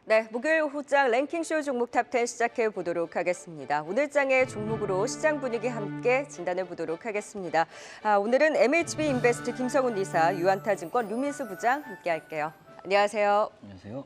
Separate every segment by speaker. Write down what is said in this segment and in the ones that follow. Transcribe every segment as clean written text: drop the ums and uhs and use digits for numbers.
Speaker 1: 네, 목요일 오후장 랭킹쇼 종목 탑10 시작해 보도록 하겠습니다. 오늘 장의 종목으로 시장 분위기 함께 진단해 보도록 하겠습니다. 오늘은 MHB 인베스트 김성훈 이사, 유안타증권 류민수 부장 함께 할게요. 안녕하세요.
Speaker 2: 안녕하세요.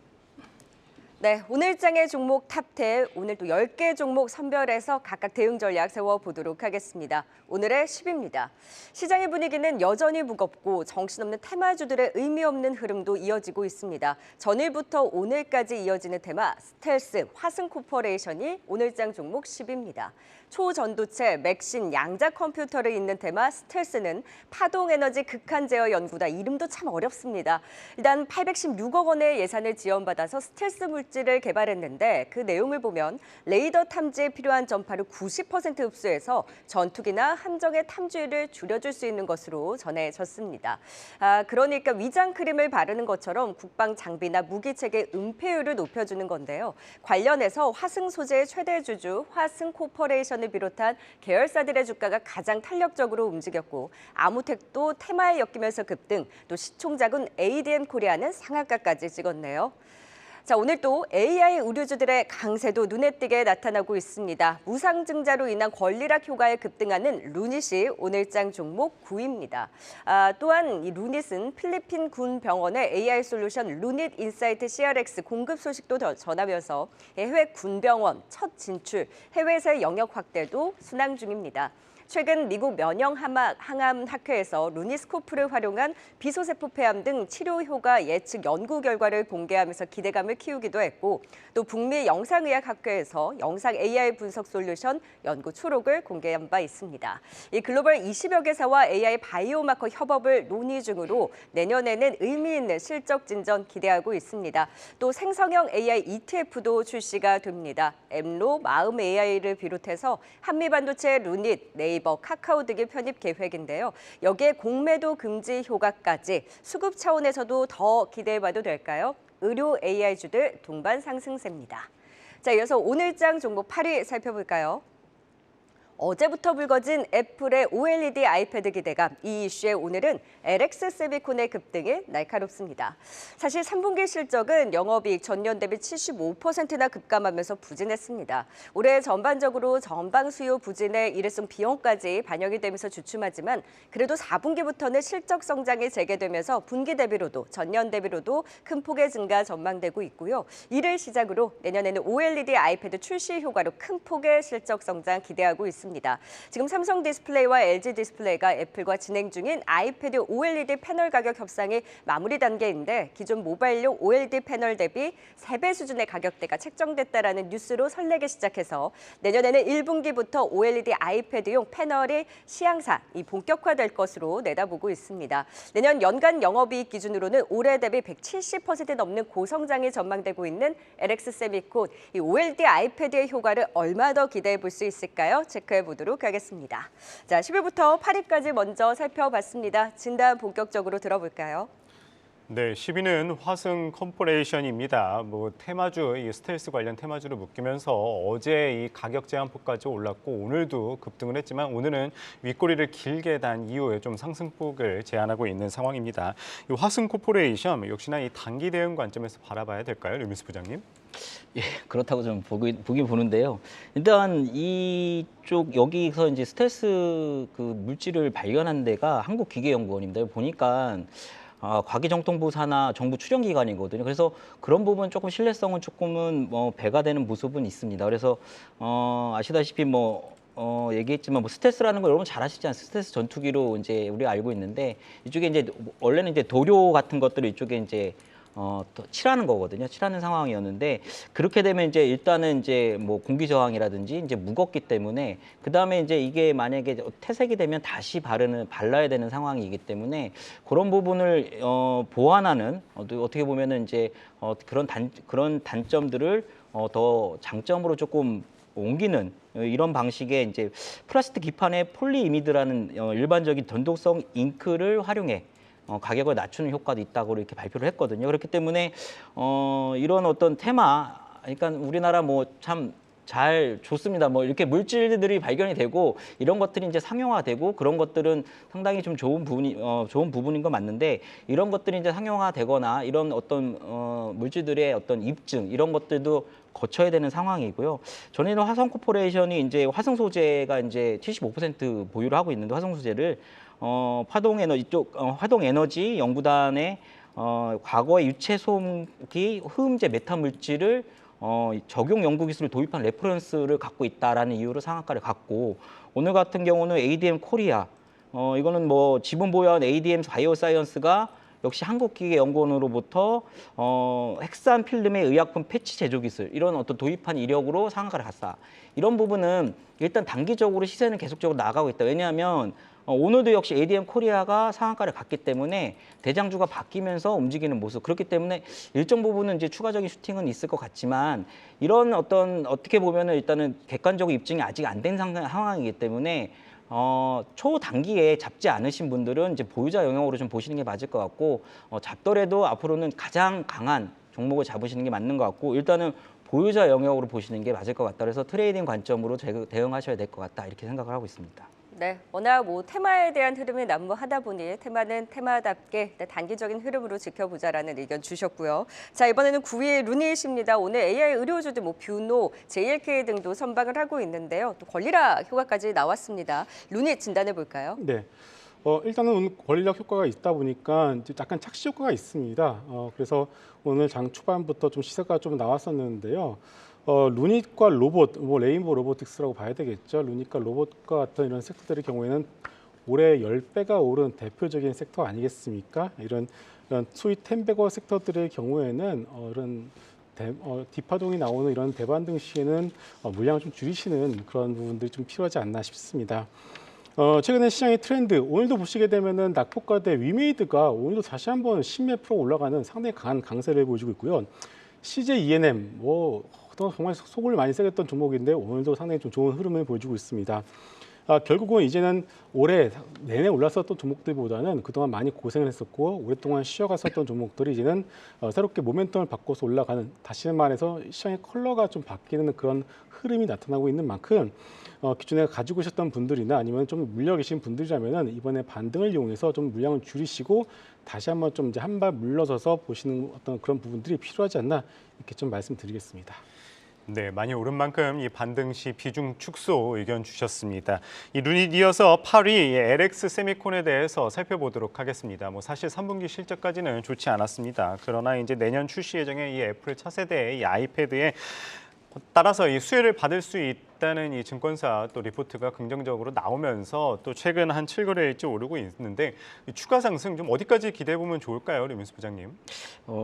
Speaker 1: 네, 오늘 장의 종목 탑10, 오늘 또 10개 종목 선별해서 각각 대응 전략 세워보도록 하겠습니다. 오늘의 10입니다. 시장의 분위기는 여전히 무겁고 정신없는 테마주들의 의미 없는 흐름도 이어지고 있습니다. 전일부터 오늘까지 이어지는 테마 스텔스, 화승코퍼레이션이 오늘 장 종목 10입니다. 초전도체, 맥신, 양자 컴퓨터를 잇는 테마 스텔스는 파동에너지 극한 제어 연구다. 이름도 참 어렵습니다. 일단 816억 원의 예산을 지원받아서 스텔스 물질을 개발했는데 그 내용을 보면 레이더 탐지에 필요한 전파를 90% 흡수해서 전투기나 함정의 탐지율을 줄여줄 수 있는 것으로 전해졌습니다. 그러니까 위장 크림을 바르는 것처럼 국방 장비나 무기체계 은폐율을 높여주는 건데요. 관련해서 화승 소재의 최대 주주 화승코퍼레이션을 비롯한 계열사들의 주가가 가장 탄력적으로 움직였고 아무텍도 테마에 엮이면서 급등, 또 시총작은 ADM 코리아는 상한가까지 찍었네요. 자, 오늘 또 AI 의류주들의 강세도 눈에 띄게 나타나고 있습니다. 무상증자로 인한 권리락 효과에 급등하는 루닛이 오늘장 종목 9위입니다. 또한 이 루닛은 필리핀 군 병원의 AI 솔루션 루닛 인사이트 CRX 공급 소식도 전하면서 해외 군병원 첫 진출, 해외에서의 영역 확대도 순항 중입니다. 최근 미국 면역항암학회에서 루니스코프를 활용한 비소세포 폐암 등 치료 효과 예측 연구 결과를 공개하면서 기대감을 키우기도 했고, 또 북미 영상의학학회에서 영상 AI 분석 솔루션 연구 초록을 공개한 바 있습니다. 이 글로벌 20여 개사와 AI 바이오마커 협업을 논의 중으로 내년에는 의미 있는 실적 진전 기대하고 있습니다. 또 생성형 AI ETF도 출시가 됩니다. 엠로, 마음 AI를 비롯해서 한미반도체, 루닛, 네이버, 카카오 등의 편입 계획인데요. 여기에 공매도 금지 효과까지 수급 차원에서도 더 기대해봐도 될까요? 의료 AI주들 동반 상승세입니다. 자, 이어서 오늘장 종목 8위 살펴볼까요? 어제부터 불거진 애플의 OLED 아이패드 기대감, 이 이슈에 오늘은 LX 세미콘의 급등이 날카롭습니다. 사실 3분기 실적은 영업이익 전년 대비 75%나 급감하면서 부진했습니다. 올해 전반적으로 전방 수요 부진에 일회성 비용까지 반영이 되면서 주춤하지만 그래도 4분기부터는 실적 성장이 재개되면서 분기 대비로도 전년 대비로도 큰 폭의 증가 전망되고 있고요. 이를 시작으로 내년에는 OLED 아이패드 출시 효과로 큰 폭의 실적 성장 기대하고 있습니다. 지금 삼성 디스플레이와 LG 디스플레이가 애플과 진행 중인 아이패드 OLED 패널 가격 협상이 마무리 단계인데 기존 모바일용 OLED 패널 대비 3배 수준의 가격대가 책정됐다라는 뉴스로 설레기 시작해서 내년에는 1분기부터 OLED 아이패드용 패널이 시향사 본격화될 것으로 내다보고 있습니다. 내년 연간 영업이익 기준으로는 올해 대비 170% 넘는 고성장이 전망되고 있는 LX 세미콘, 이 OLED 아이패드의 효과를 얼마 더 기대해 볼 수 있을까요? 체크해 보도록 하겠습니다. 자, 10위부터 8위까지 먼저 살펴봤습니다. 진단 본격적으로 들어볼까요?
Speaker 3: 네, 10위는 화승 컴퍼레이션입니다. 테마주, 이 스텔스 관련 테마주를 묶이면서 어제 이 가격 제한폭까지 올랐고 오늘도 급등을 했지만 오늘은 윗꼬리를 길게 단 이후에 좀 상승폭을 제한하고 있는 상황입니다. 이 화승 코퍼레이션 역시나 이 단기 대응 관점에서 바라봐야 될까요, 류민수 부장님?
Speaker 2: 예, 그렇다고 좀 보긴 보는데요. 일단 이쪽 여기서 이제 스텔스 그 물질을 발견한 데가 한국기계연구원입니다. 보니까 과기정통부 산하 정부 출연기관이거든요. 그래서 그런 부분 조금 신뢰성은 조금은 배가 되는 모습은 있습니다. 그래서 아시다시피 얘기했지만 스텔스라는 걸 여러분 잘 아시지 않습니까? 스텔스 전투기로 이제 우리가 알고 있는데 이쪽에 이제 원래는 이제 도료 같은 것들을 이쪽에 이제 칠하는 거거든요. 칠하는 상황이었는데 그렇게 되면 이제 일단은 이제 공기 저항이라든지 이제 무겁기 때문에 그 다음에 이제 이게 만약에 퇴색이 되면 다시 발라야 되는 상황이기 때문에 그런 부분을 보완하는 어떻게 보면은 이제 그런 단점들을 더 장점으로 조금 옮기는 이런 방식의 이제 플라스틱 기판에 폴리이미드라는 일반적인 전도성 잉크를 활용해 가격을 낮추는 효과도 있다고 이렇게 발표를 했거든요. 그렇기 때문에 이런 어떤 테마, 그러니까 우리나라 참 잘 좋습니다. 뭐 이렇게 물질들이 발견이 되고 이런 것들이 이제 상용화되고 그런 것들은 상당히 좀 좋은 부분인 건 맞는데 이런 것들이 이제 상용화되거나 이런 어떤 물질들의 어떤 입증 이런 것들도 거쳐야 되는 상황이고요. 전에는 화성 코퍼레이션이 이제 화성 소재가 이제 75% 보유를 하고 있는데 화성 소재를 화동 에너지 연구단의 과거의 유체 소음기 흡음재 메탄 물질을 적용 연구 기술을 도입한 레퍼런스를 갖고 있다라는 이유로 상한가를 갖고 오늘 같은 경우는 ADM 코리아 이거는 뭐 지분 보유한 ADM 바이오사이언스가 역시 한국기계연구원으로부터 핵산 필름의 의약품 패치 제조 기술 이런 어떤 도입한 이력으로 상한가를 갔다. 이런 부분은 일단 단기적으로 시세는 계속적으로 나가고 있다. 왜냐하면 오늘도 역시 ADM 코리아가 상한가를 갔기 때문에 대장주가 바뀌면서 움직이는 모습 그렇기 때문에 일정 부분은 이제 추가적인 슈팅은 있을 것 같지만 이런 어떻게 보면은 일단은 객관적으로 입증이 아직 안 된 상황이기 때문에 초단기에 잡지 않으신 분들은 이제 보유자 영역으로 좀 보시는 게 맞을 것 같고 잡더라도 앞으로는 가장 강한 종목을 잡으시는 게 맞는 것 같고 일단은 보유자 영역으로 보시는 게 맞을 것 같다. 그래서 트레이딩 관점으로 대응하셔야 될 것 같다 이렇게 생각을 하고 있습니다.
Speaker 1: 네, 워낙 뭐 테마에 대한 흐름이 난무하다 보니 테마는 테마답게 단기적인 흐름으로 지켜보자라는 의견 주셨고요. 자, 이번에는 9위 루닛입니다. 오늘 AI 의료주들 뭐 뷰노, JLK 등도 선방을 하고 있는데요. 또 권리락 효과까지 나왔습니다. 루닛 진단해 볼까요?
Speaker 4: 네. 일단은 오늘 권리력 효과가 있다 보니까 이제 약간 착시 효과가 있습니다. 그래서 오늘 장 초반부터 좀 시세가 좀 나왔었는데요. 루닛과 로봇, 뭐 레인보우 로보틱스라고 봐야 되겠죠. 루닛과 로봇과 같은 이런 섹터들의 경우에는 올해 10배가 오른 대표적인 섹터 아니겠습니까? 이런 소위 템베거 섹터들의 경우에는 이런 뒷파동이 나오는 이런 대반등 시에는 물량을 좀 줄이시는 그런 부분들이 좀 필요하지 않나 싶습니다. 최근에 시장의 트렌드, 오늘도 보시게 되면은 낙폭과대 위메이드가 오늘도 다시 한번 10몇 프로 올라가는 상당히 강한 강세를 보여주고 있고요. CJ ENM, 정말 속을 많이 새겼던 종목인데 오늘도 상당히 좀 좋은 흐름을 보여주고 있습니다. 결국은 이제는 올해 내내 올랐었던 종목들보다는 그동안 많이 고생을 했었고 오랫동안 쉬어갔었던 종목들이 이제는 새롭게 모멘텀을 바꿔서 올라가는 다시 말해서 시장의 컬러가 좀 바뀌는 그런 흐름이 나타나고 있는 만큼 기존에 가지고 계셨던 분들이나 아니면 좀 물려 계신 분들이라면은 이번에 반등을 이용해서 좀 물량을 줄이시고 다시 한번 좀 이제 한 발 물러서서 보시는 어떤 그런 부분들이 필요하지 않나 이렇게 좀 말씀드리겠습니다.
Speaker 3: 네, 많이 오른 만큼 이 반등 시 비중 축소 의견 주셨습니다. 이 루닛 이어서 8위 LX 세미콘에 대해서 살펴보도록 하겠습니다. 뭐 사실 3분기 실적까지는 좋지 않았습니다. 그러나 이제 내년 출시 예정의 이 애플 차세대 이 아이패드에 따라서 이 수혜를 받을 수 있다는 이 증권사 또 리포트가 긍정적으로 나오면서 또 최근 한 7거래일째 오르고 있는데 이 추가 상승 좀 어디까지 기대해 보면 좋을까요, 류민수 부장님?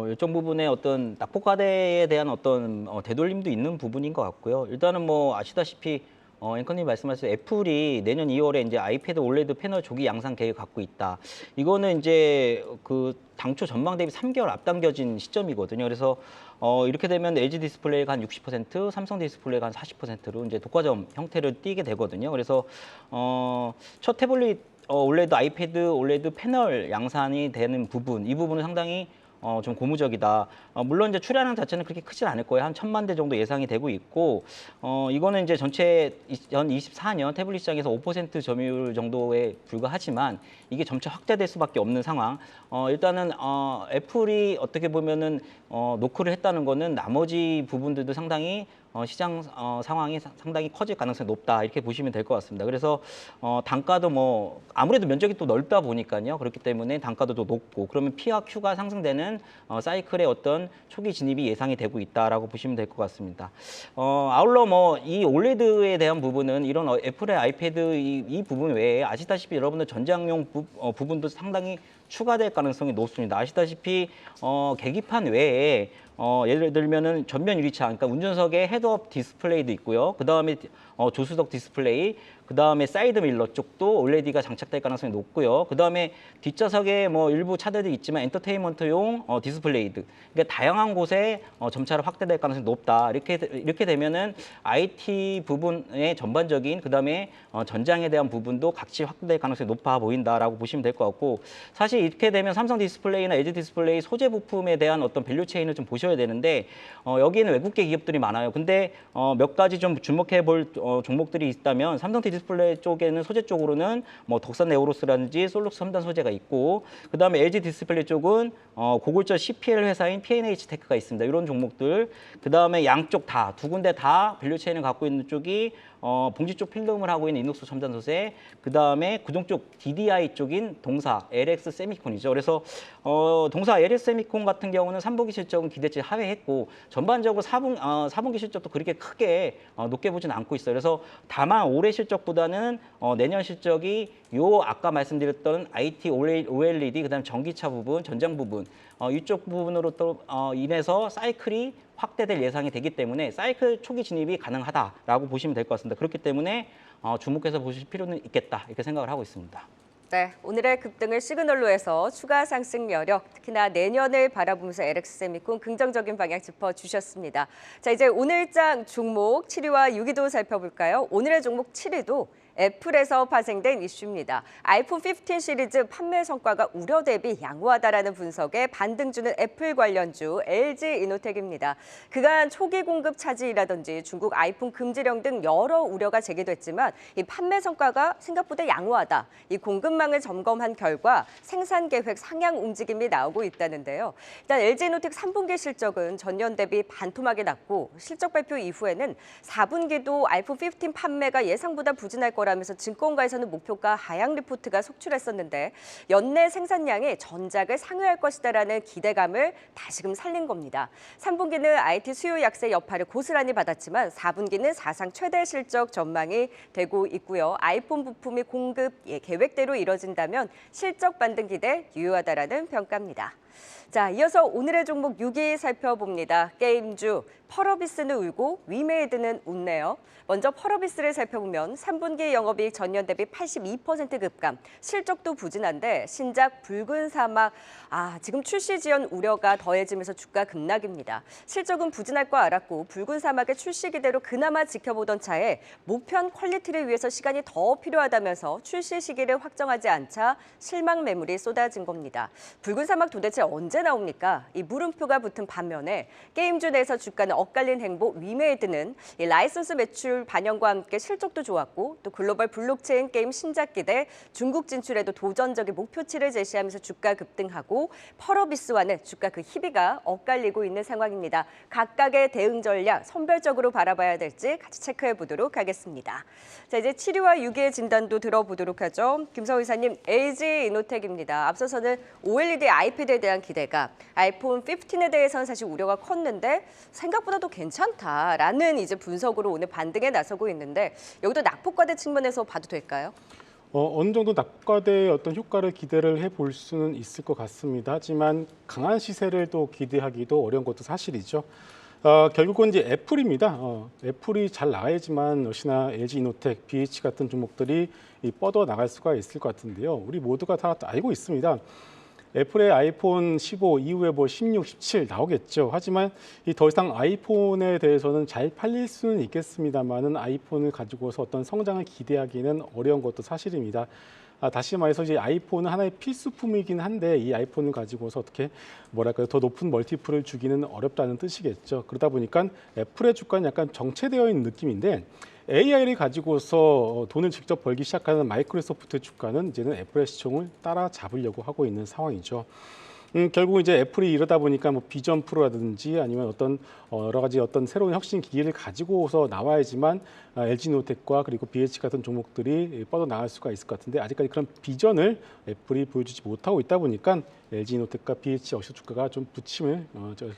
Speaker 2: 일정 부분의 어떤 낙폭과대에 대한 어떤 되돌림도 있는 부분인 것 같고요. 일단은 뭐 아시다시피 앵커님 말씀하신 애플이 내년 2월에 이제 아이패드 올레드 패널 조기 양산 계획 갖고 있다. 이거는 이제 그 당초 전망 대비 3개월 앞당겨진 시점이거든요. 그래서 이렇게 되면 LG 디스플레이가 한 60%, 삼성 디스플레이가 한 40%로 이제 독과점 형태를 띠게 되거든요. 그래서 첫 태블릿 올레드 아이패드 올레드 패널 양산이 되는 부분, 이 부분은 상당히 좀 고무적이다. 물론 이제 출하량 자체는 그렇게 크진 않을 거예요. 한 1,000만 대 정도 예상이 되고 있고, 이거는 이제 전체 2024년 태블릿 시장에서 5% 점유율 정도에 불과하지만 이게 점차 확대될 수밖에 없는 상황. 일단은 애플이 어떻게 보면은 노크를 했다는 거는 나머지 부분들도 상당히 시장 상황이 상당히 커질 가능성이 높다 이렇게 보시면 될 것 같습니다. 그래서 단가도 뭐 아무래도 면적이 또 넓다 보니까요. 그렇기 때문에 단가도 더 높고 그러면 P와 Q가 상승되는 사이클의 어떤 초기 진입이 예상이 되고 있다라고 보시면 될 것 같습니다. 아울러 뭐 이 올레드에 대한 부분은 이런 애플의 아이패드 이 부분 외에 아시다시피 여러분들 전장용 부분도 상당히 추가될 가능성이 높습니다. 아시다시피 계기판 외에 예를 들면은 전면 유리창, 그러니까 운전석에 헤드업 디스플레이도 있고요. 그 다음에 조수석 디스플레이, 그 다음에 사이드 밀러 쪽도 OLED가 장착될 가능성이 높고요. 그 다음에 뒷좌석에 뭐 일부 차들이 있지만 엔터테인먼트용 디스플레이드, 그러니까 다양한 곳에 점차로 확대될 가능성이 높다. 이렇게 되면은 IT 부분의 전반적인 그 다음에 전장에 대한 부분도 같이 확대될 가능성이 높아 보인다라고 보시면 될 것 같고, 사실 이렇게 되면 삼성 디스플레이나 LG 디스플레이 소재 부품에 대한 어떤 밸류 체인을 좀 보셔야 있어야 되는데 여기에는 외국계 기업들이 많아요. 근데 몇 가지 좀 주목해 볼 종목들이 있다면 삼성 디스플레이 쪽에는 소재 쪽으로는 뭐 덕산 네오로스라든지 솔룩스 첨단 소재가 있고 그다음에 LG 디스플레이 쪽은 고골절 CPL 회사인 P&H 테크가 있습니다. 이런 종목들. 그다음에 양쪽 다 두 군데 다 밸류체인을 갖고 있는 쪽이 봉지 쪽 필름을 하고 있는 이녹스 첨단 소재, 그다음에 구동 쪽 DDI 쪽인 동사 LX 세미콘이죠. 그래서 동사 LX 세미콘 같은 경우는 3분기 실적은 기대치 하회했고 전반적으로 4분기 실적도 그렇게 크게 높게 보진 않고 있어요. 그래서 다만 올해 실적보다는 내년 실적이 아까 말씀드렸던 IT, OLED, 그다음 전기차 부분, 전장 부분 이쪽 부분으로 또 인해서 사이클이 확대될 예상이 되기 때문에 사이클 초기 진입이 가능하다라고 보시면 될 것 같습니다. 그렇기 때문에 주목해서 보실 필요는 있겠다 이렇게 생각을 하고 있습니다.
Speaker 1: 네, 오늘의 급등을 시그널로 해서 추가 상승 여력, 특히나 내년을 바라보면서 LX세미콘 긍정적인 방향 짚어주셨습니다. 자, 이제 오늘장 종목 7위와 6위도 살펴볼까요? 오늘의 종목 7위도 애플에서 파생된 이슈입니다. 아이폰 15 시리즈 판매 성과가 우려 대비 양호하다라는 분석에 반등 주는 애플 관련주 LG이노텍입니다. 그간 초기 공급 차질이라든지 중국 아이폰 금지령 등 여러 우려가 제기됐지만 이 판매 성과가 생각보다 양호하다. 이 공급망을 점검한 결과 생산 계획 상향 움직임이 나오고 있다는데요. 일단 LG이노텍 3분기 실적은 전년 대비 반토막이 났고 실적 발표 이후에는 4분기도 아이폰 15 판매가 예상보다 부진할 거라면서 증권가에서는 목표가 하향 리포트가 속출했었는데 연내 생산량이 전작을 상회할 것이다라는 기대감을 다시금 살린 겁니다. 3분기는 IT 수요 약세 여파를 고스란히 받았지만 4분기는 사상 최대 실적 전망이 되고 있고요. 아이폰 부품이 공급 계획대로 이뤄진다면 실적 반등 기대 유효하다라는 평가입니다. 자, 이어서 오늘의 종목 6위 살펴봅니다. 게임주 펄어비스는 울고 위메이드는 웃네요. 먼저 펄어비스를 살펴보면 3분기 영업이익 전년 대비 82% 급감, 실적도 부진한데 신작 붉은 사막, 지금 출시 지연 우려가 더해지면서 주가 급락입니다. 실적은 부진할 거 알았고 붉은 사막의 출시 기대로 그나마 지켜보던 차에 목표한 퀄리티를 위해서 시간이 더 필요하다면서 출시 시기를 확정하지 않자 실망 매물이 쏟아진 겁니다. 붉은 사막 도대체 언제 나옵니까? 이 물음표가 붙은 반면에 게임주 내에서 주가는 엇갈린 행보 위메이드는 이 라이선스 매출 반영과 함께 실적도 좋았고 또 글로벌 블록체인 게임 신작 기대 중국 진출에도 도전적인 목표치를 제시하면서 주가 급등하고 펄어비스와는 주가 그 희비가 엇갈리고 있는 상황입니다. 각각의 대응 전략 선별적으로 바라봐야 될지 같이 체크해 보도록 하겠습니다. 자, 이제 7위와 6위의 진단도 들어보도록 하죠. 김성우 이사님, LG이노텍입니다. 앞서서는 OLED 아이패드에 대한 기대가 아이폰 15에 대해서는 사실 우려가 컸는데 생각보다도 괜찮다라는 이제 분석으로 오늘 반등에 나서고 있는데 여기도 낙폭과대 측면에서 봐도 될까요?
Speaker 4: 어느 정도 낙과대의 어떤 효과를 기대를 해볼 수는 있을 것 같습니다. 하지만 강한 시세를 또 기대하기도 어려운 것도 사실이죠. 결국은 이제 애플입니다. 애플이 잘 나가야지만 역시나 LG이노텍, BH 같은 종목들이 뻗어 나갈 수가 있을 것 같은데요. 우리 모두가 다 알고 있습니다. 애플의 아이폰 15 이후에 뭐 16, 17 나오겠죠. 하지만 더 이상 아이폰에 대해서는 잘 팔릴 수는 있겠습니다만은 아이폰을 가지고서 어떤 성장을 기대하기는 어려운 것도 사실입니다. 다시 말해서 이제 아이폰은 하나의 필수품이긴 한데 이 아이폰을 가지고서 어떻게 뭐랄까요 더 높은 멀티플을 주기는 어렵다는 뜻이겠죠. 그러다 보니까 애플의 주가는 약간 정체되어 있는 느낌인데 AI를 가지고서 돈을 직접 벌기 시작하는 마이크로소프트 주가는 이제는 애플의 시총을 따라잡으려고 하고 있는 상황이죠. 결국 이제 애플이 이러다 보니까 뭐 비전 프로라든지 아니면 어떤 여러 가지 어떤 새로운 혁신 기기를 가지고서 나와야지만 LG노텍과 그리고 BH 같은 종목들이 뻗어 나갈 수가 있을 것 같은데 아직까지 그런 비전을 애플이 보여주지 못하고 있다 보니까 LG노텍과 BH 역시 주가가 좀 부침을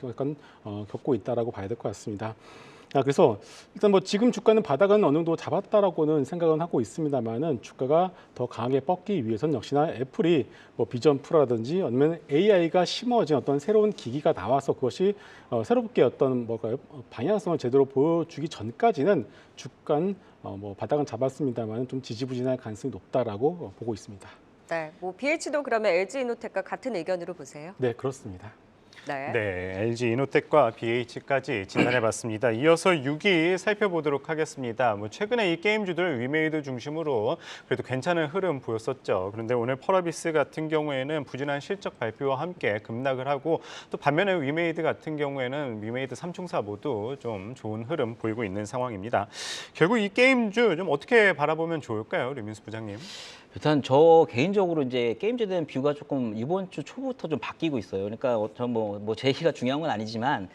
Speaker 4: 약간 겪고 있다라고 봐야 될 것 같습니다. 그래서 일단 뭐 지금 주가는 바닥은 어느 정도 잡았다라고는 생각은 하고 있습니다만은 주가가 더 강하게 뻗기 위해서는 역시나 애플이 뭐 비전 프로라든지 아니면 AI가 심어진 어떤 새로운 기기가 나와서 그것이 새롭게 어떤 뭐랄까요 방향성을 제대로 보여주기 전까지는 주가는 뭐 바닥은 잡았습니다만은 좀 지지부진할 가능성이 높다라고 보고 있습니다.
Speaker 1: 네, 뭐 BH도 그러면 LG이노텍과 같은 의견으로 보세요?
Speaker 4: 네, 그렇습니다.
Speaker 1: 네.
Speaker 3: 네, LG 이노텍과 BH까지 진단해봤습니다. 이어서 6위 살펴보도록 하겠습니다. 최근에 이 게임주들 위메이드 중심으로 그래도 괜찮은 흐름 보였었죠. 그런데 오늘 펄어비스 같은 경우에는 부진한 실적 발표와 함께 급락을 하고 또 반면에 위메이드 같은 경우에는 위메이드 3총사 모두 좀 좋은 흐름 보이고 있는 상황입니다. 결국 이 게임주 좀 어떻게 바라보면 좋을까요, 류민수 부장님?
Speaker 2: 일단 저 개인적으로 이제 게임주에 대한 뷰가 조금 이번 주 초부터 좀 바뀌고 있어요. 그러니까 제 얘기가 중요한 건 아니지만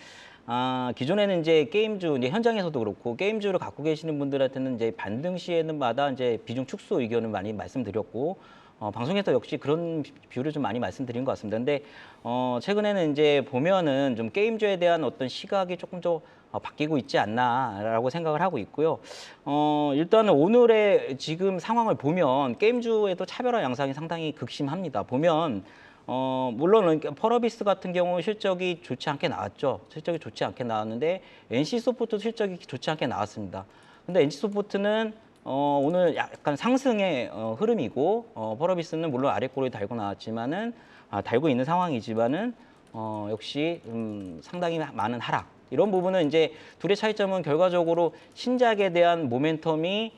Speaker 2: 기존에는 이제 게임주 이제 현장에서도 그렇고 게임주를 갖고 계시는 분들한테는 이제 반등 시에는마다 이제 비중 축소 의견을 많이 말씀드렸고 방송에서 역시 그런 뷰를 좀 많이 말씀드린 것 같습니다. 근데 최근에는 이제 보면은 좀 게임주에 대한 어떤 시각이 조금 더 바뀌고 있지 않나라고 생각을 하고 있고요. 일단은 오늘의 지금 상황을 보면 게임주에도 차별화 양상이 상당히 극심합니다. 보면 물론 펄어비스 같은 경우 실적이 좋지 않게 나왔죠. 실적이 좋지 않게 나왔는데 NC소프트도 실적이 좋지 않게 나왔습니다. 근데 NC소프트는 오늘 약간 상승의 흐름이고 펄어비스는 물론 아래 꼬리 달고 나왔지만은 달고 있는 상황이지만은 역시 상당히 많은 하락. 이런 부분은 이제 둘의 차이점은 결과적으로 신작에 대한 모멘텀이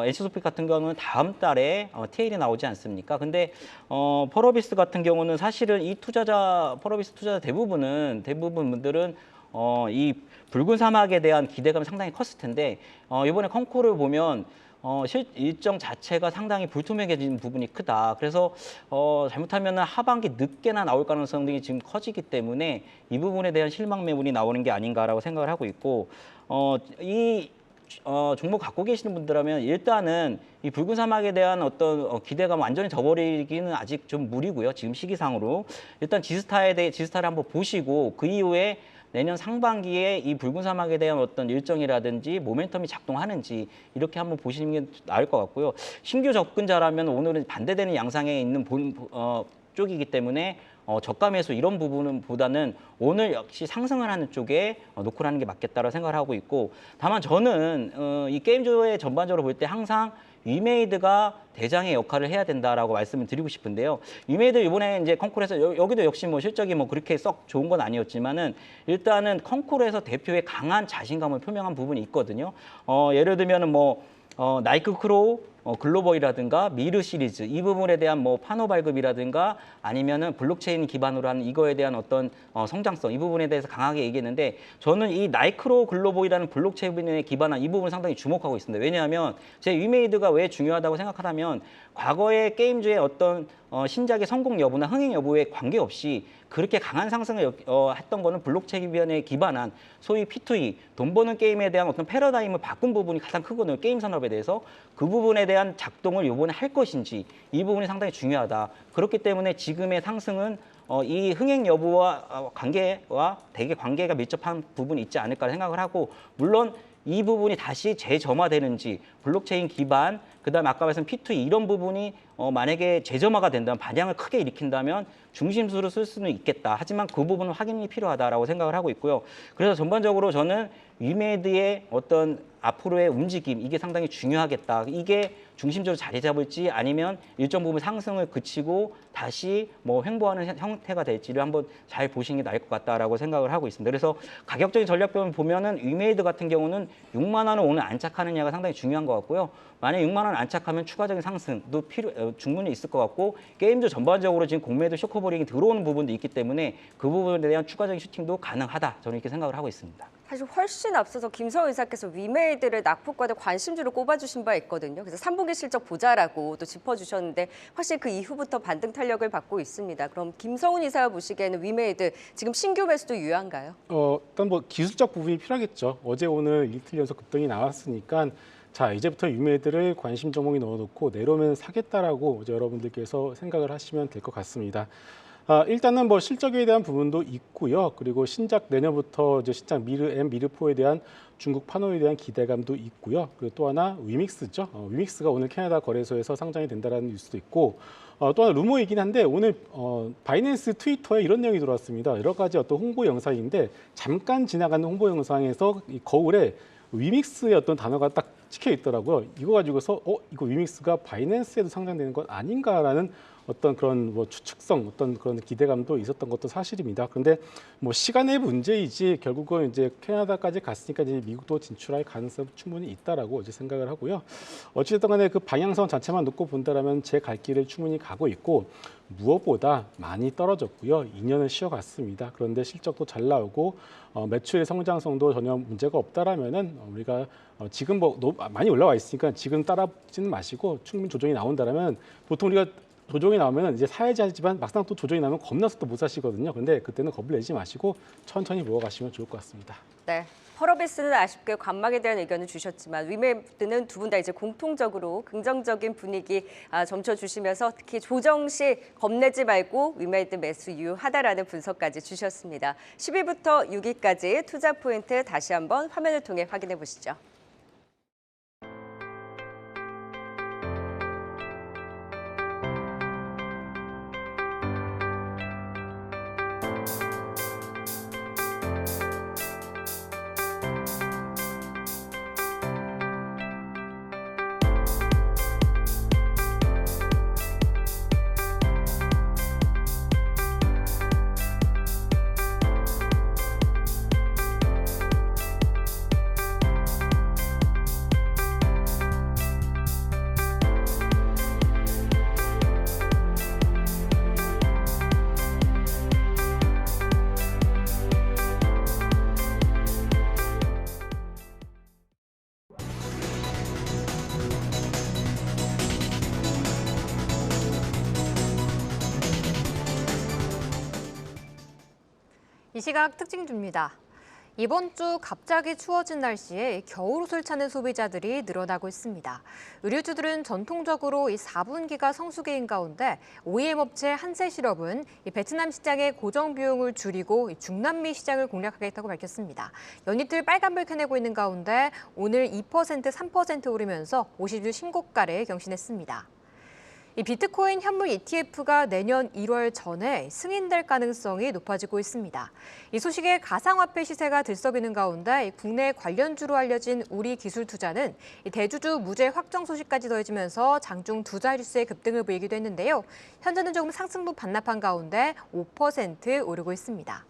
Speaker 2: NC소프트 같은 경우는 다음 달에 TL이 나오지 않습니까? 근데 펄어비스 같은 경우는 사실은 이 펄어비스 투자자 대부분 분들은 이 붉은 사막에 대한 기대감이 상당히 컸을 텐데 이번에 컨코를 보면 일정 자체가 상당히 불투명해진 부분이 크다. 그래서 잘못하면 하반기 늦게나 나올 가능성이 지금 커지기 때문에 이 부분에 대한 실망 매물이 나오는 게 아닌가라고 생각을 하고 있고 이 종목 갖고 계시는 분들하면 일단은 이 붉은 사막에 대한 어떤 기대감 완전히 저버리기는 아직 좀 무리고요. 지금 시기상으로 일단 지스타를 한번 보시고 그 이후에 내년 상반기에 이 붉은 사막에 대한 어떤 일정이라든지 모멘텀이 작동하는지 이렇게 한번 보시는 게 나을 것 같고요. 신규 접근자라면 오늘은 반대되는 양상에 있는 쪽이기 때문에 저가 매수 이런 부분보다는 오늘 역시 상승을 하는 쪽에 놓고 하는 게 맞겠다라고 생각을 하고 있고 다만 저는 이 게임주의 전반적으로 볼 때 항상 위메이드가 대장의 역할을 해야 된다라고 말씀을 드리고 싶은데요. 위메이드 이번에 이제 컨콜에서 여기도 역시 실적이 그렇게 썩 좋은 건 아니었지만은 일단은 컨콜에서 대표의 강한 자신감을 표명한 부분이 있거든요. 예를 들면은 나이크 크로우 글로벌이라든가 미르 시리즈 이 부분에 대한 판호 발급이라든가 아니면은 블록체인 기반으로 하는 이거에 대한 어떤 성장성 이 부분에 대해서 강하게 얘기했는데 저는 이 나이크로 글로벌이라는 블록체인에 기반한 이 부분을 상당히 주목하고 있습니다. 왜냐하면 제 위메이드가 왜 중요하다고 생각하냐면 과거의 게임주의 어떤 신작의 성공 여부나 흥행 여부에 관계없이 그렇게 강한 상승을 했던 거는 블록체인에 기반한 소위 P2E, 돈 버는 게임에 대한 어떤 패러다임을 바꾼 부분이 가장 크거든요. 게임 산업에 대해서. 그 부분에 대한 작동을 이번에 할 것인지 이 부분이 상당히 중요하다. 그렇기 때문에 지금의 상승은 이 흥행 여부와 되게 관계가 밀접한 부분이 있지 않을까 생각을 하고 물론 이 부분이 다시 재점화되는지 블록체인 기반 그다음에 아까 말씀 P2E 이런 부분이 만약에 재점화가 된다면 반향을 크게 일으킨다면 중심수로 쓸 수는 있겠다. 하지만 그 부분은 확인이 필요하다라고 생각을 하고 있고요. 그래서 전반적으로 저는 위메이드의 어떤 앞으로의 움직임 이게 상당히 중요하겠다. 이게 중심적으로 자리 잡을지 아니면 일정 부분 상승을 그치고 다시 횡보하는 형태가 될지를 한번 잘 보시는 게 나을 것 같다라고 생각을 하고 있습니다. 그래서 가격적인 전략표를 보면은 위메이드 같은 경우는 6만 원을 오늘 안착하느냐가 상당히 중요한 것 같고요. 만약 6만 원 안착하면 추가적인 상승도 충분히 있을 것 같고 게임도 전반적으로 지금 공매도 쇼커버링이 들어오는 부분도 있기 때문에 그 부분에 대한 추가적인 슈팅도 가능하다. 저는 이렇게 생각을 하고 있습니다.
Speaker 1: 사실 훨씬 앞서서 김성훈 의사께서 위메이드를 낙폭과대 관심주로 꼽아주신 바 있거든요. 그래서 3분기 실적 보자라고 또 짚어주셨는데 확실히 그 이후부터 반등 탄력을 받고 있습니다. 그럼 김성훈 이사가 보시기에는 위메이드 지금 신규 매수도 유효한가요?
Speaker 4: 일단 기술적 부분이 필요하겠죠. 어제 오늘 이틀 연속 급등이 나왔으니까 자 이제부터 위메이드를 관심 종목에 넣어놓고 내려오면 사겠다라고 이제 여러분들께서 생각을 하시면 될 것 같습니다. 일단은 실적에 대한 부분도 있고요. 그리고 신작 내년부터 이제 신작 미르4에 대한 중국 판호에 대한 기대감도 있고요. 그리고 또 하나 위믹스죠. 위믹스가 오늘 캐나다 거래소에서 상장이 된다는 뉴스도 있고 또 하나 루머이긴 한데 오늘 바이낸스 트위터에 이런 내용이 들어왔습니다. 여러 가지 어떤 홍보 영상인데 잠깐 지나가는 홍보 영상에서 이 거울에 위믹스의 어떤 단어가 딱 찍혀 있더라고요. 이거 가지고서 이거 위믹스가 바이낸스에도 상장되는 건 아닌가라는 어떤 그런 뭐 추측성, 어떤 그런 기대감도 있었던 것도 사실입니다. 그런데 뭐 시간의 문제이지 결국은 이제 캐나다까지 갔으니까 이제 미국도 진출할 가능성 충분히 있다라고 이제 생각을 하고요. 어찌됐든 간에 그 방향성 자체만 놓고 본다라면 제 갈 길을 충분히 가고 있고 무엇보다 많이 떨어졌고요. 2년을 쉬어갔습니다. 그런데 실적도 잘 나오고 매출 성장성도 전혀 문제가 없다라면은 우리가 지금 뭐 많이 올라와 있으니까 지금 따라붙지는 마시고 충분히 조정이 나온다라면 보통 우리가 조정이 나오면 이제 사야지 하지만 막상 또 조정이 나면 겁나서 또 못 사시거든요. 근데 그때는 겁을 내지 마시고 천천히 모아가시면 좋을 것 같습니다.
Speaker 1: 네. 펄어비스는 아쉽게 관망에 대한 의견을 주셨지만 위메드는 두 분 다 이제 공통적으로 긍정적인 분위기 점쳐주시면서 특히 조정 시 겁내지 말고 위메드 매수 유효하다라는 분석까지 주셨습니다. 10위부터 6위까지 투자 포인트 다시 한번 화면을 통해 확인해 보시죠.
Speaker 5: 이 시각 특징주입니다. 이번 주 갑자기 추워진 날씨에 겨울옷을 찾는 소비자들이 늘어나고 있습니다. 의류주들은 전통적으로 이 4분기가 성수기인 가운데 OEM 업체 한세실업은 이 베트남 시장의 고정 비용을 줄이고 중남미 시장을 공략하겠다고 밝혔습니다. 연이틀 빨간불 켜내고 있는 가운데 오늘 2%, 3% 오르면서 50주 신고가를 경신했습니다. 이 비트코인 현물 ETF가 내년 1월 전에 승인될 가능성이 높아지고 있습니다. 이 소식에 가상화폐 시세가 들썩이는 가운데 국내 관련주로 알려진 우리 기술투자는 대주주 무죄 확정 소식까지 더해지면서 장중 두 자릿수의 급등을 보이기도 했는데요. 현재는 조금 상승분 반납한 가운데 5% 오르고 있습니다.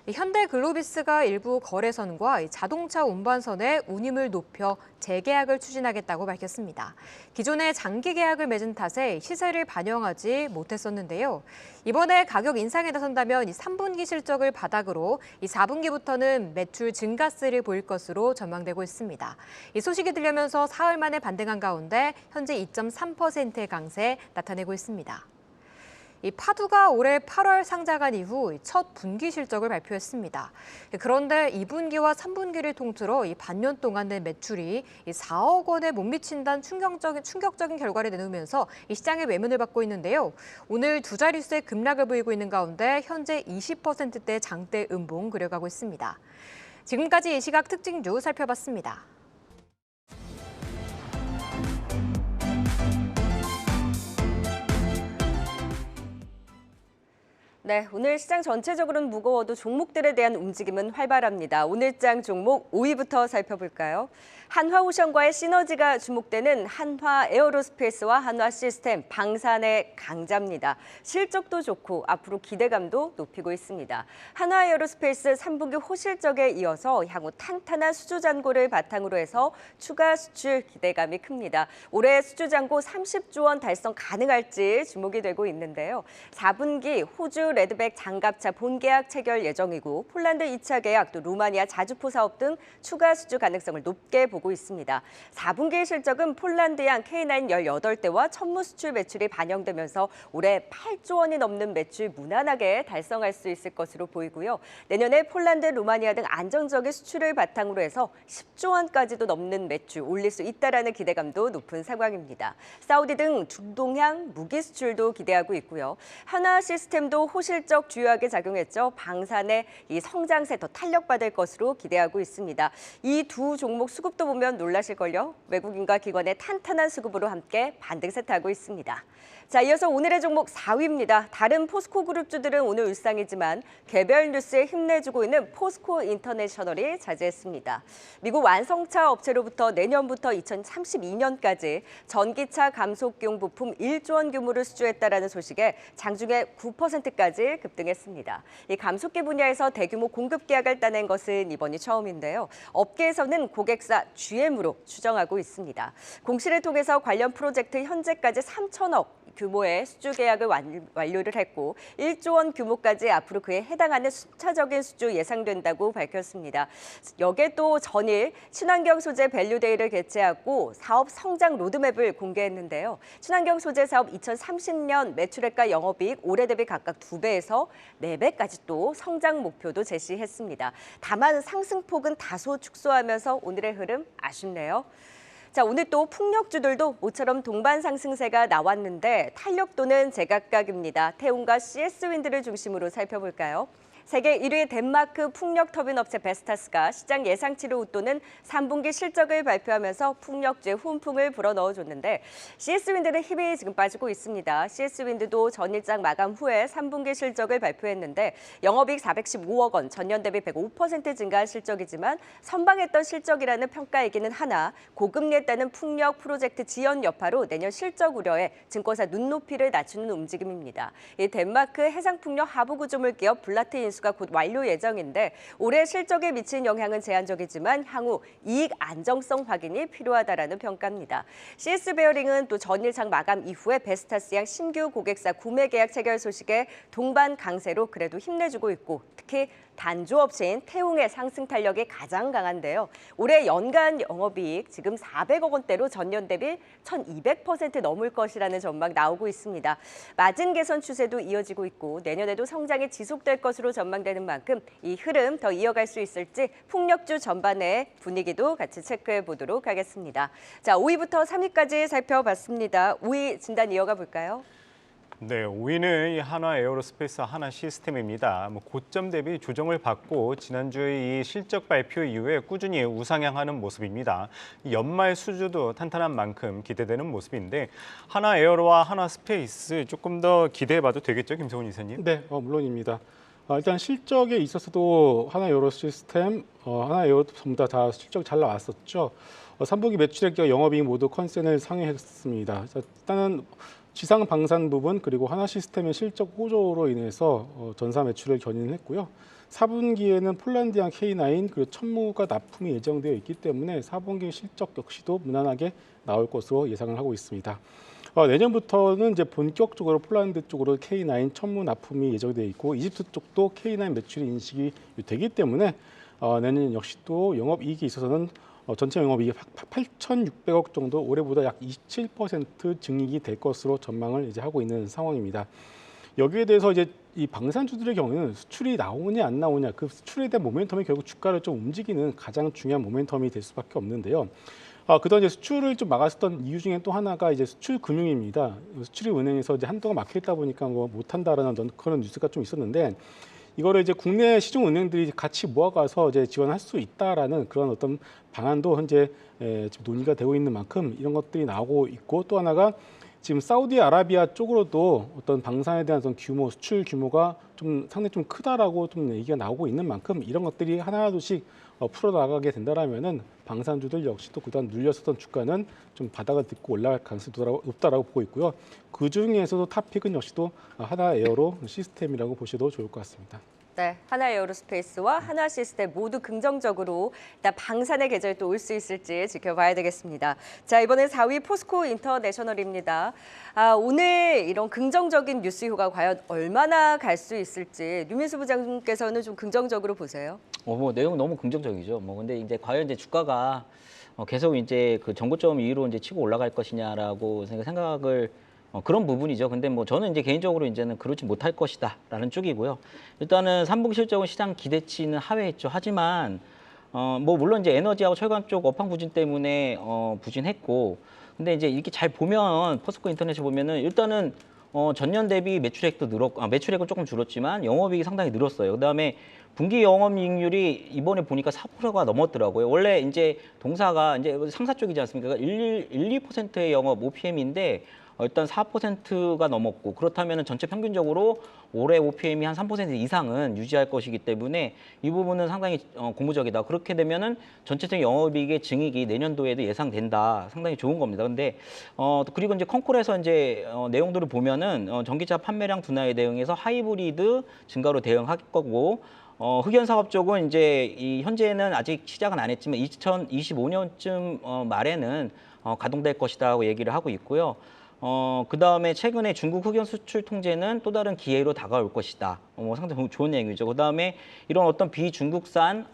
Speaker 5: 현대글로비스가 일부 거래선과 자동차 운반선의 운임을 높여 재계약을 추진하겠다고 밝혔습니다. 기존에 장기 계약을 맺은 탓에 시세를 반영하지 못했었는데요. 이번에 가격 인상에 나선다면 3분기 실적을 바닥으로 4분기부터는 매출 증가세를 보일 것으로 전망되고 있습니다. 이 소식이 들려면서 사흘 만에 반등한 가운데 현재 2.3%의 강세 나타내고 있습니다. 이 파두가 올해 8월 상장한 이후 첫 분기 실적을 발표했습니다. 그런데 2분기와 3분기를 통틀어 이 반년 동안 낸 매출이 4억 원에 못 미친다는 충격적인 결과를 내놓으면서 이 시장의 외면을 받고 있는데요. 오늘 두 자릿수의 급락을 보이고 있는 가운데 현재 20%대 장대 음봉 그려가고 있습니다. 지금까지 이 시각 특징주 살펴봤습니다.
Speaker 1: 네, 오늘 시장 전체적으로는 무거워도 종목들에 대한 움직임은 활발합니다. 오늘장 종목 5위부터 살펴볼까요? 한화오션과의 시너지가 주목되는 한화에어로스페이스와 한화시스템, 방산의 강자입니다. 실적도 좋고 앞으로 기대감도 높이고 있습니다. 한화에어로스페이스 3분기 호실적에 이어서 향후 탄탄한 수주잔고를 바탕으로 해서 추가 수출 기대감이 큽니다. 올해 수주잔고 30조 원 달성 가능할지 주목이 되고 있는데요. 4분기 호주 레드백 장갑차 본계약 체결 예정이고 폴란드 2차 계약, 또 루마니아 자주포 사업 등 추가 수주 가능성을 높게 보고 있습니다. 4분기 실적은 폴란드양 K9 18대와 천무 수출 매출이 반영되면서 올해 8조 원이 넘는 매출 무난하게 달성할 수 있을 것으로 보이고요. 내년에 폴란드, 루마니아 등 안정적인 수출을 바탕으로 해서 10조 원까지도 넘는 매출 올릴 수 있다라는 기대감도 높은 상황입니다. 사우디 등 중동향 무기 수출도 기대하고 있고요. 한화 시스템도 실적 주요하게 작용했죠. 방산의 이 성장세 더 탄력받을 것으로 기대하고 있습니다. 이 두 종목 수급도 보면 놀라실걸요. 외국인과 기관의 탄탄한 수급으로 함께 반등세 타고 있습니다. 자, 이어서 오늘의 종목 4위입니다. 다른 포스코 그룹주들은 오늘 울상이지만 개별 뉴스에 힘내주고 있는 포스코 인터내셔널이 차지했습니다. 미국 완성차 업체로부터 내년부터 2032년까지 전기차 감속용 부품 1조 원 규모를 수주했다라는 소식에 장중에 9%까지 급등했습니다. 이 감속기 분야에서 대규모 공급 계약을 따낸 것은 이번이 처음인데요. 업계에서는 고객사 GM으로 추정하고 있습니다. 공시를 통해서 관련 프로젝트 현재까지 3천억 규모의 수주 계약을 완료를 했고 1조 원 규모까지 앞으로 그에 해당하는 순차적인 수주 예상된다고 밝혔습니다. 여기에 또 전일 친환경 소재 밸류데이를 개최하고 사업 성장 로드맵을 공개했는데요. 친환경 소재 사업 2030년 매출액과 영업이익 올해 대비 각각 2배에서 4배까지 또 성장 목표도 제시했습니다. 다만 상승폭은 다소 축소하면서 오늘의 흐름 아쉽네요. 자, 오늘 또 풍력주들도 모처럼 동반 상승세가 나왔는데 탄력도는 제각각입니다. 태웅과 CS윈드를 중심으로 살펴볼까요? 세계 1위 덴마크 풍력 터빈 업체 베스타스가 시장 예상치를 웃도는 3분기 실적을 발표하면서 풍력주의 훈풍을 불어넣어줬는데 CS윈드는 힘이 지금 빠지고 있습니다. CS윈드도 전일장 마감 후에 3분기 실적을 발표했는데 영업이익 415억 원, 전년 대비 105% 증가한 실적이지만 선방했던 실적이라는 평가이기는 하나 고금리에 따른 풍력 프로젝트 지연 여파로 내년 실적 우려에 증권사 눈높이를 낮추는 움직임입니다. 이 덴마크 해상풍력 하부구조물 기업 블라트 인수가 곧 완료 예정인데 올해 실적에 미친 영향은 제한적이지만 향후 이익 안정성 확인이 필요하다라는 평가입니다. CS 베어링은 또 전일장 마감 이후에 베스타스양 신규 고객사 구매 계약 체결 소식에 동반 강세로 그래도 힘내주고 있고 특히 단조업체인 태웅의 상승 탄력이 가장 강한데요. 올해 연간 영업이익 지금 400억 원대로 전년 대비 1200% 넘을 것이라는 전망 나오고 있습니다. 마진 개선 추세도 이어지고 있고 내년에도 성장이 지속될 것으로 전망되는 만큼 이 흐름 더 이어갈 수 있을지 풍력주 전반의 분위기도 같이 체크해 보도록 하겠습니다. 자, 5위부터 3위까지 살펴봤습니다. 5위 진단 이어가 볼까요?
Speaker 3: 네, 5위는 이 한화 에어로스페이스 하나 시스템입니다. 고점 대비 조정을 받고 지난주에 이 실적 발표 이후에 꾸준히 우상향하는 모습입니다. 연말 수주도 탄탄한 만큼 기대되는 모습인데 하나 에어로와 하나 스페이스 조금 더 기대해봐도 되겠죠, 김성훈 이사님?
Speaker 4: 네, 물론입니다. 일단 실적에 있어서도 하나 에어로 시스템, 하나 에어로 전부 다 실적 잘 나왔었죠. 3분기 매출액과 영업이익 모두 컨센을 상회했습니다. 자, 일단은 지상 방산 부분 그리고 하나 시스템의 실적 호조로 인해서 전사 매출을 견인했고요. 4분기에는 폴란드양 K9 그리고 천무가 납품이 예정되어 있기 때문에 4분기 실적 역시도 무난하게 나올 것으로 예상을 하고 있습니다. 내년부터는 이제 본격적으로 폴란드 쪽으로 K9 천무 납품이 예정되어 있고 이집트 쪽도 K9 매출이 인식이 되기 때문에 내년 역시 또 영업이익이 있어서는 전체 영업이익이 8,600억 정도 올해보다 약 27% 증익이 될 것으로 전망을 이제 하고 있는 상황입니다. 여기에 대해서 이제 이 방산주들의 경우에는 수출이 나오냐 안 나오냐 그 수출에 대한 모멘텀이 결국 주가를 좀 움직이는 가장 중요한 모멘텀이 될 수밖에 없는데요. 그동안 이제 수출을 좀 막았었던 이유 중에 또 하나가 이제 수출 금융입니다. 수출이 은행에서 이제 한동안 막혀 있다 보니까 뭐 못한다라는 그런 뉴스가 좀 있었는데 이거를 이제 국내 시중 은행들이 같이 모아가서 이제 지원할 수 있다라는 그런 어떤 방안도 현재 지금 논의가 되고 있는 만큼 이런 것들이 나오고 있고 또 하나가 지금 사우디아라비아 쪽으로도 어떤 방산에 대한 어떤 규모, 수출 규모가 좀 상당히 좀 크다라고 좀 얘기가 나오고 있는 만큼 이런 것들이 하나둘씩 풀어나가게 된다라면은 방산주들 역시 또 그동안 눌렸었던 주가는 좀 바닥을 딛고 올라갈 가능성이 높다라고 보고 있고요. 그 중에서도 탑픽은 역시 또 하나 에어로 시스템이라고 보셔도 좋을 것 같습니다.
Speaker 1: 네, 하나 에어로스페이스와 하나 시스템 모두 긍정적으로 일단 방산의 계절이 또 올 수 있을지 지켜봐야 되겠습니다. 자, 이번엔 4위 포스코 인터내셔널입니다. 오늘 이런 긍정적인 뉴스효가 과연 얼마나 갈 수 있을지 류민수 부장님께서는 좀 긍정적으로 보세요.
Speaker 2: 뭐 내용 너무 긍정적이죠. 근데 이제 과연 이제 주가가 계속 이제 그 정고점 위로 이제 치고 올라갈 것이냐라고 생각을 그런 부분이죠. 근데 뭐 저는 이제 개인적으로 이제는 그렇지 못할 것이다라는 쪽이고요. 일단은 3분기 실적은 시장 기대치는 하회했죠. 하지만 뭐 물론 이제 에너지하고 철강 쪽 업황 부진 때문에 부진했고, 근데 이제 이렇게 잘 보면 포스코 인터넷에 보면은 일단은 전년 대비 매출액도 매출액은 조금 줄었지만 영업이익이 상당히 늘었어요. 그다음에 분기 영업이익률이 이번에 보니까 4%가 넘었더라고요. 원래 이제 동사가 이제 상사 쪽이지 않습니까? 2%의 영업 OPM인데 일단 4%가 넘었고, 그렇다면 전체 평균적으로 올해 OPM이 한 3% 이상은 유지할 것이기 때문에 이 부분은 상당히 고무적이다. 그렇게 되면은 전체적인 영업이익의 증액이 내년도에도 예상된다. 상당히 좋은 겁니다. 근데 그리고 이제 컨콜에서 이제 내용들을 보면은 전기차 판매량 둔화에 대응해서 하이브리드 증가로 대응할 거고, 흑연 사업 쪽은 이제 현재는 아직 시작은 안 했지만 2025년쯤 말에는 가동될 것이다라고 얘기를 하고 있고요. 그다음에 최근에 중국 흑연 수출 통제는 또 다른 기회로 다가올 것이다. 상당히 좋은 얘기죠. 그다음에 이런 어떤 비중국산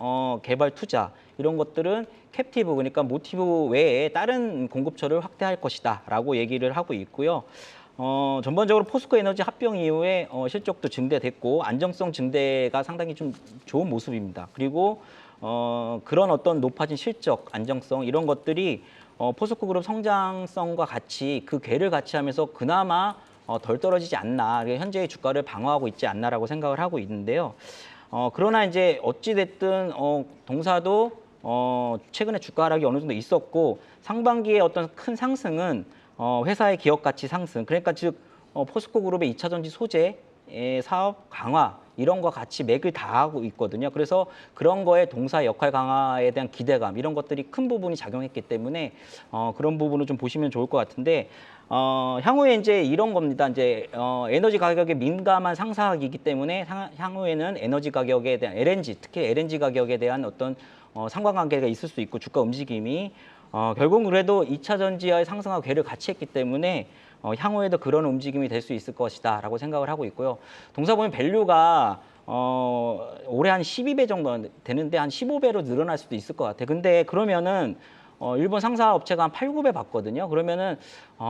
Speaker 2: 개발 투자 이런 것들은 캡티브, 그러니까 모티브 외에 다른 공급처를 확대할 것이다라고 얘기를 하고 있고요. 전반적으로 포스코 에너지 합병 이후에 실적도 증대됐고 안정성 증대가 상당히 좀 좋은 모습입니다. 그리고 그런 어떤 높아진 실적, 안정성 이런 것들이 포스코 그룹 성장성과 같이 그 궤를 같이 하면서 그나마 덜 떨어지지 않나, 현재의 주가를 방어하고 있지 않나라고 생각을 하고 있는데요. 그러나 이제 어찌 됐든 동사도 최근에 주가 하락이 어느 정도 있었고 상반기에 어떤 큰 상승은 회사의 기업 가치 상승, 그러니까 즉 포스코 그룹의 2차 전지 소재 사업 강화 이런 거 같이 맥을 다하고 있거든요. 그래서 그런 거에 동사 역할 강화에 대한 기대감 이런 것들이 큰 부분이 작용했기 때문에 그런 부분을 좀 보시면 좋을 것 같은데, 향후에 이제 이런 겁니다. 이제 에너지 가격에 민감한 상사이기 때문에 향후에는 에너지 가격에 대한 LNG, 특히 LNG 가격에 대한 어떤 상관관계가 있을 수 있고 주가 움직임이 결국은 그래도 2차 전지와의 상승과 궤를 같이 했기 때문에 향후에도 그런 움직임이 될 수 있을 것이다라고 생각을 하고 있고요. 동사 보면 밸류가 올해 한 12배 정도 되는데 한 15배로 늘어날 수도 있을 것 같아요. 근데 그러면은 일본 상사 업체가 한 8, 9배 받거든요. 그러면은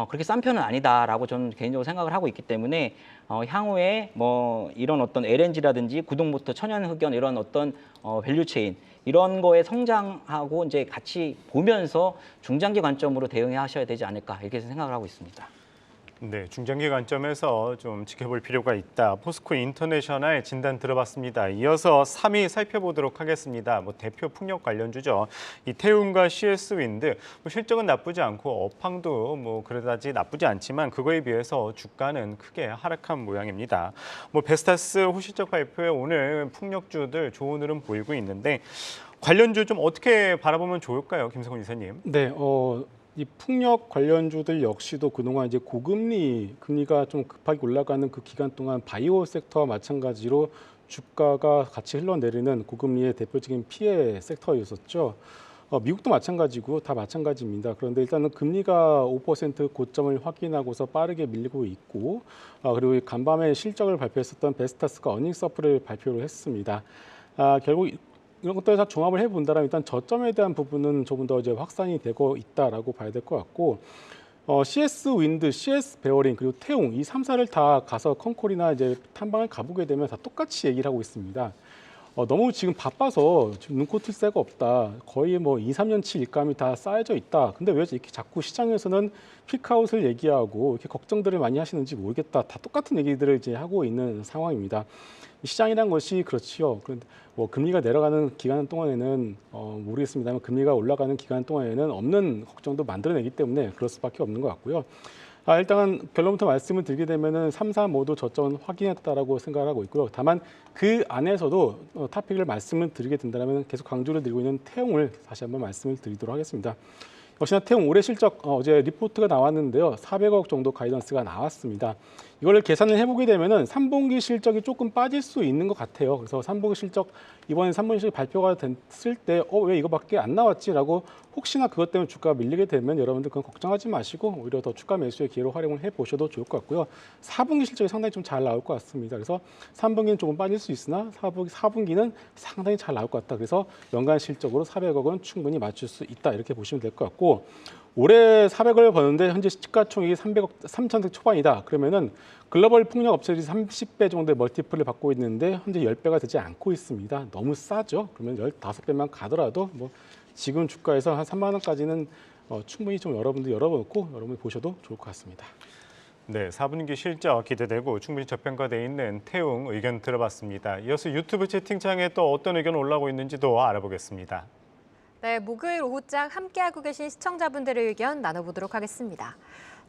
Speaker 2: 그렇게 싼 편은 아니다라고 저는 개인적으로 생각을 하고 있기 때문에 향후에 뭐 이런 어떤 LNG라든지 구동모터, 천연흑연 이런 어떤 밸류 체인 이런 거에 성장하고 이제 같이 보면서 중장기 관점으로 대응해 하셔야 되지 않을까 이렇게 생각을 하고 있습니다.
Speaker 3: 네, 중장기 관점에서 좀 지켜볼 필요가 있다. 포스코 인터내셔널 진단 들어봤습니다. 이어서 3위 살펴보도록 하겠습니다. 대표 풍력 관련주죠. 이태움과 CS 윈드 실적은 나쁘지 않고 업황도 그다지 나쁘지 않지만 그거에 비해서 주가는 크게 하락한 모양입니다. 베스타스 호실적 발표에 오늘 풍력주들 좋은 흐름 보이고 있는데 관련주 좀 어떻게 바라보면 좋을까요, 김성훈 이사님?
Speaker 4: 네, 이 풍력 관련주들 역시도 그동안 이제 금리가 좀 급하게 올라가는 그 기간 동안 바이오 섹터와 마찬가지로 주가가 같이 흘러내리는 고금리의 대표적인 피해 섹터였었죠. 미국도 마찬가지고 다 마찬가지입니다. 그런데 일단은 금리가 5% 고점을 확인하고서 빠르게 밀리고 있고, 그리고 간밤에 실적을 발표했었던 베스타스가 어닝 서프를 발표를 했습니다. 결국 이런 것들을 다 종합을 해본다면 일단 저점에 대한 부분은 조금 더 이제 확산이 되고 있다라고 봐야 될 것 같고, CS 윈드, CS 베어링 그리고 태웅 이 3사를 다 가서 컨콜이나 이제 탐방을 가보게 되면 다 똑같이 얘기를 하고 있습니다. 너무 지금 바빠서 지금 눈코 틀 새가 없다. 거의 2, 3년치 일감이 다 쌓여져 있다. 근데 왜 이렇게 자꾸 시장에서는 피크아웃을 얘기하고 이렇게 걱정들을 많이 하시는지 모르겠다. 다 똑같은 얘기들을 이제 하고 있는 상황입니다. 시장이란 것이 그렇지요. 그런데 금리가 내려가는 기간 동안에는 모르겠습니다만 금리가 올라가는 기간 동안에는 없는 걱정도 만들어내기 때문에 그럴 수밖에 없는 것 같고요. 일단 결론부터 말씀을 드리게 되면은 3, 4 모두 저점은 확인했다라고 생각을 하고 있고요. 다만 그 안에서도 토픽을 말씀을 드리게 된다면 계속 강조를 드리고 있는 태용을 다시 한번 말씀을 드리도록 하겠습니다. 역시나 태용 올해 실적 어제 리포트가 나왔는데요. 400억 정도 가이던스가 나왔습니다. 이걸 계산을 해보게 되면은 3분기 실적이 조금 빠질 수 있는 것 같아요. 그래서 3분기 실적 이번에 3분기 실적 발표가 됐을 때 왜 이거밖에 안 나왔지라고 혹시나 그것 때문에 주가가 밀리게 되면 여러분들 그건 걱정하지 마시고 오히려 더 주가 매수의 기회로 활용을 해보셔도 좋을 것 같고요. 4분기 실적이 상당히 좀 잘 나올 것 같습니다. 그래서 3분기는 조금 빠질 수 있으나 4분기는 상당히 잘 나올 것 같다. 그래서 연간 실적으로 400억은 충분히 맞출 수 있다. 이렇게 보시면 될 것 같고, 올해 400을 버는데 현재 시가총액이 3,000억 초반이다. 그러면은 글로벌 풍력 업체들이 30배 정도의 멀티플을 받고 있는데 현재 10배가 되지 않고 있습니다. 너무 싸죠. 그러면 15배만 가더라도 지금 주가에서 한 3만 원까지는 충분히 좀 여러분들 열어놓고 여러분들 보셔도 좋을 것 같습니다.
Speaker 3: 네, 4분기 실적 기대되고 충분히 저평가돼 있는 태웅 의견 들어봤습니다. 이어서 유튜브 채팅창에 또 어떤 의견 올라오고 있는지도 알아보겠습니다.
Speaker 5: 네, 목요일 오후장 함께하고 계신 시청자분들의 의견 나눠보도록 하겠습니다.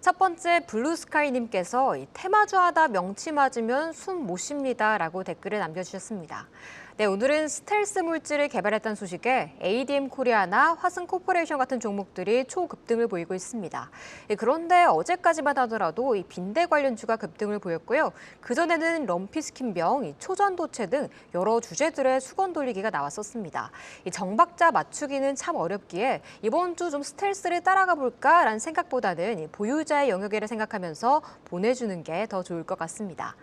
Speaker 5: 첫 번째 블루스카이님께서 테마주하다 명치 맞으면 숨 못 쉽니다라고 댓글을 남겨주셨습니다. 네, 오늘은 스텔스 물질을 개발했다는 소식에 ADM 코리아나 화승 코퍼레이션 같은 종목들이 초급등을 보이고 있습니다. 그런데 어제까지만 하더라도 이 빈대 관련주가 급등을 보였고요. 그전에는 럼피스킨병, 초전도체 등 여러 주제들의 수건 돌리기가 나왔었습니다. 이 정박자 맞추기는 참 어렵기에 이번 주 좀 스텔스를 따라가 볼까라는 생각보다는 보유자의 영역을 생각하면서 보내주는 게 더 좋을 것 같습니다.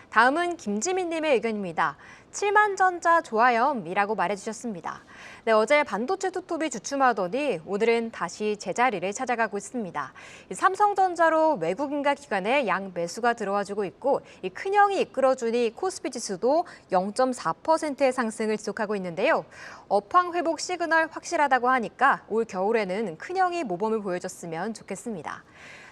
Speaker 5: 다음은 김지민님의 의견입니다. 7만전자 좋아요이라고 말해주셨습니다. 네, 어제 반도체 투톱이 주춤하더니 오늘은 다시 제자리를 찾아가고 있습니다. 삼성전자로 외국인과 기관의 양 매수가 들어와주고 있고 이 큰형이 이끌어주니 코스피 지수도 0.4%의 상승을 지속하고 있는데요. 업황 회복 시그널 확실하다고 하니까 올 겨울에는 큰형이 모범을 보여줬으면 좋겠습니다.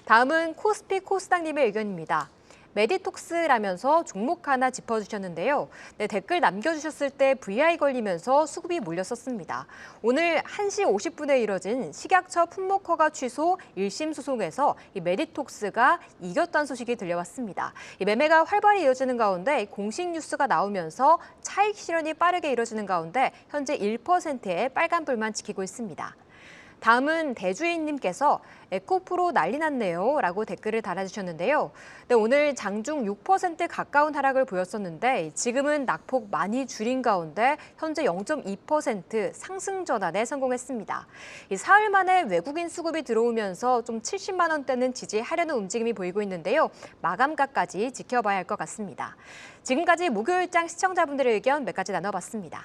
Speaker 5: 다음은 코스피 코스닥님의 의견입니다. 메디톡스라면서 종목 하나 짚어주셨는데요. 네, 댓글 남겨주셨을 때 VI 걸리면서 수급이 몰렸었습니다. 오늘 1시 50분에 이뤄진 식약처 품목 허가 취소 1심 소송에서 이 메디톡스가 이겼다는 소식이 들려왔습니다. 이 매매가 활발히 이어지는 가운데 공식 뉴스가 나오면서 차익 실현이 빠르게 이뤄지는 가운데 현재 1%의 빨간불만 지키고 있습니다. 다음은 대주인님께서 에코프로 난리 났네요 라고 댓글을 달아주셨는데요. 네, 오늘 장중 6% 가까운 하락을 보였었는데 지금은 낙폭 많이 줄인 가운데 현재 0.2% 상승 전환에 성공했습니다. 이 사흘 만에 외국인 수급이 들어오면서 좀 70만 원대는 지지하려는 움직임이 보이고 있는데요. 마감가까지 지켜봐야 할 것 같습니다. 지금까지 목요일장 시청자분들의 의견 몇 가지 나눠봤습니다.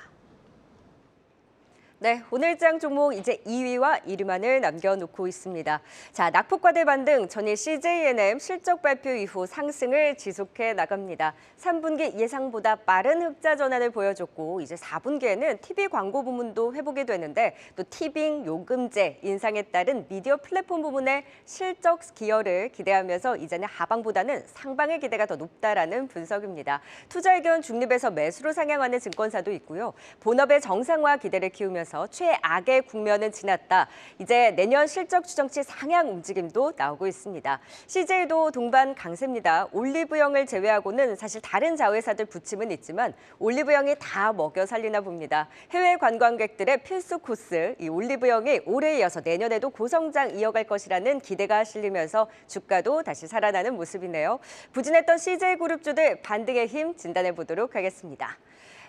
Speaker 1: 네, 오늘장 종목 이제 2위와 1위만을 남겨놓고 있습니다. 자, 낙폭과대 반등 전일 CJENM 실적 발표 이후 상승을 지속해 나갑니다. 3분기 예상보다 빠른 흑자 전환을 보여줬고 이제 4분기에는 TV 광고 부문도 회복이 되는데 또 티빙 요금제 인상에 따른 미디어 플랫폼 부문의 실적 기여를 기대하면서 이제는 하방보다는 상방의 기대가 더 높다라는 분석입니다. 투자 의견 중립에서 매수로 상향하는 증권사도 있고요. 본업의 정상화 기대를 키우면서 최악의 국면은 지났다. 이제 내년 실적 추정치 상향 움직임도 나오고 있습니다. CJ도 동반 강세입니다. 올리브영을 제외하고는 사실 다른 자회사들 부침은 있지만 올리브영이 다 먹여 살리나 봅니다. 해외 관광객들의 필수 코스, 이 올리브영이 올해에 이어서 내년에도 고성장 이어갈 것이라는 기대가 실리면서 주가도 다시 살아나는 모습이네요. 부진했던 CJ그룹주들 반등의 힘 진단해 보도록 하겠습니다.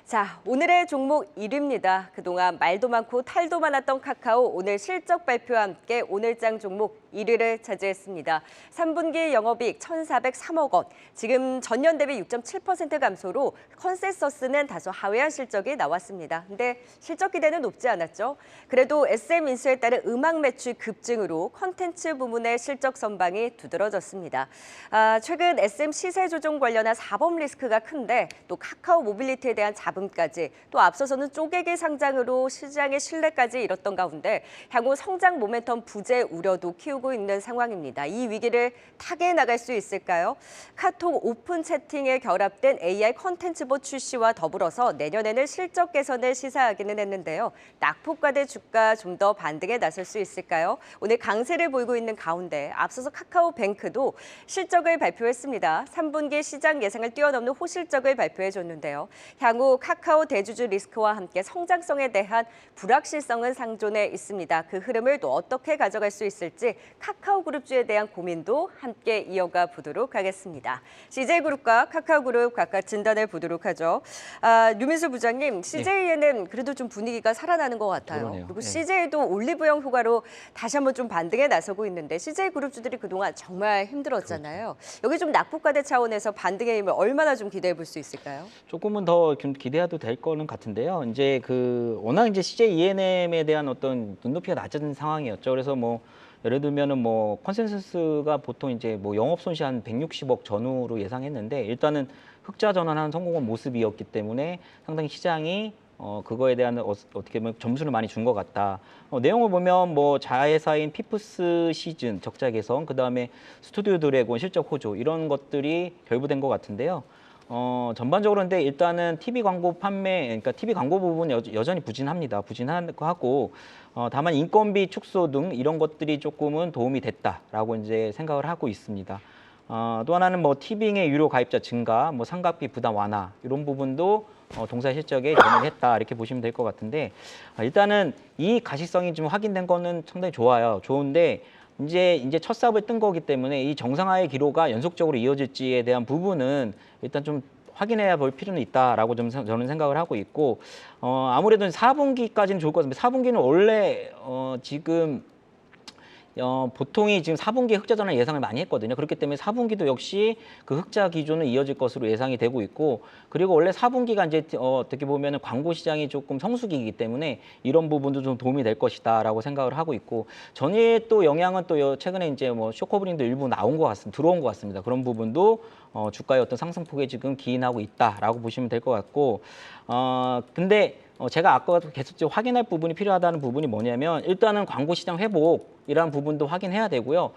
Speaker 1: 자, 오늘의 종목 1위입니다. 그동안 말도 많고 탈도 많았던 카카오 오늘 실적 발표와 함께 오늘장 종목 1위를 차지했습니다. 3분기 영업이익 1,403억 원, 지금 전년 대비 6.7% 감소로 컨센서스는 다소 하회한 실적이 나왔습니다. 근데 실적 기대는 높지 않았죠. 그래도 SM 인수에 따른 음악 매출 급증으로 컨텐츠 부문의 실적 선방이 두드러졌습니다. 최근 SM 시세 조정 관련한 사법 리스크가 큰데 또 카카오 모빌리티에 대한 자금까지 또 앞서서는 쪼개기 상장으로 시장의 신뢰까지 잃었던 가운데 향후 성장 모멘텀 부재 우려도 키우고 있는 상황입니다. 이 위기를 타개해 나갈 수 있을까요? 카톡 오픈 채팅에 결합된 AI 컨텐츠봇 출시와 더불어서 내년에는 실적 개선을 시사하기는 했는데요. 낙폭과대 주가 좀 더 반등에 나설 수 있을까요? 오늘 강세를 보이고 있는 가운데 앞서서 카카오뱅크도 실적을 발표했습니다. 3분기 시장 예상을 뛰어넘는 호실적을 발표해줬는데요. 향후 카카오 대주주 리스크와 함께 성장성에 대한 불확실성은 상존해 있습니다. 그 흐름을 또 어떻게 가져갈 수 있을지 카카오그룹주에 대한 고민도 함께 이어가 보도록 하겠습니다. CJ그룹과 카카오그룹 각각 진단해 보도록 하죠. 류민수 부장님, CJ에는 그래도 좀 분위기가 살아나는 것 같아요.
Speaker 2: 그러네요.
Speaker 1: 그리고
Speaker 2: 네.
Speaker 1: CJ도 올리브영 효과로 다시 한번 좀 반등에 나서고 있는데 CJ그룹주들이 그동안 정말 힘들었잖아요. 여기 좀 낙폭과대 차원에서 반등의 힘을 얼마나 좀 기대해 볼 수 있을까요?
Speaker 2: 조금은 더 좀 기대해도 될 거는 같은데요. 이제 워낙 이제 CJ ENM에 대한 어떤 눈높이가 낮은 상황이었죠. 그래서 뭐 예를 들면은 뭐 컨센서스가 보통 이제 뭐 영업 손실 한 160억 전후로 예상했는데 일단은 흑자 전환한 성공한 모습이었기 때문에 상당히 시장이 그거에 대한 어떻게 보면 점수를 많이 준 것 같다. 내용을 보면 뭐 자회사인 피프스 시즌 적자 개선, 그다음에 스튜디오 드래곤 실적 호조 이런 것들이 결부된 것 같은데요. 전반적으로 근데 일단은 TV 광고 판매, 그러니까 TV 광고 부분 여전히 부진합니다. 부진하고 다만 인건비 축소 등 이런 것들이 조금은 도움이 됐다라고 이제 생각을 하고 있습니다. 또 하나는 뭐 티빙의 유료 가입자 증가, 뭐 상각비 부담 완화 이런 부분도 동사 실적에 반영했다 이렇게 보시면 될 것 같은데 일단은 이 가시성이 좀 확인된 거는 상당히 좋아요. 좋은데 이제 첫 삽을 뜬 거기 때문에 이 정상화의 기로가 연속적으로 이어질지에 대한 부분은 일단 좀 확인해야 볼 필요는 있다라고 좀 저는 생각을 하고 있고 아무래도 4분기까지는 좋을 것 같습니다. 4분기는 원래 지금 보통이 지금 4분기 흑자 전환 예상을 많이 했거든요. 그렇기 때문에 4분기도 역시 그 흑자 기조는 이어질 것으로 예상이 되고 있고 그리고 원래 4분기가 이제 어떻게 보면 광고 시장이 조금 성수기이기 때문에 이런 부분도 좀 도움이 될 것이다라고 생각을 하고 있고 전일 또 영향은 또 최근에 이제 뭐 쇼커브링도 일부 나온 것 같습니다. 들어온 것 같습니다. 그런 부분도 주가의 어떤 상승폭에 지금 기인하고 있다라고 보시면 될 것 같고 근데 제가 아까 계속 확인할 부분이 필요하다는 부분이 뭐냐면 일단은 광고 시장 회복이라는 부분도 확인해야 되고요.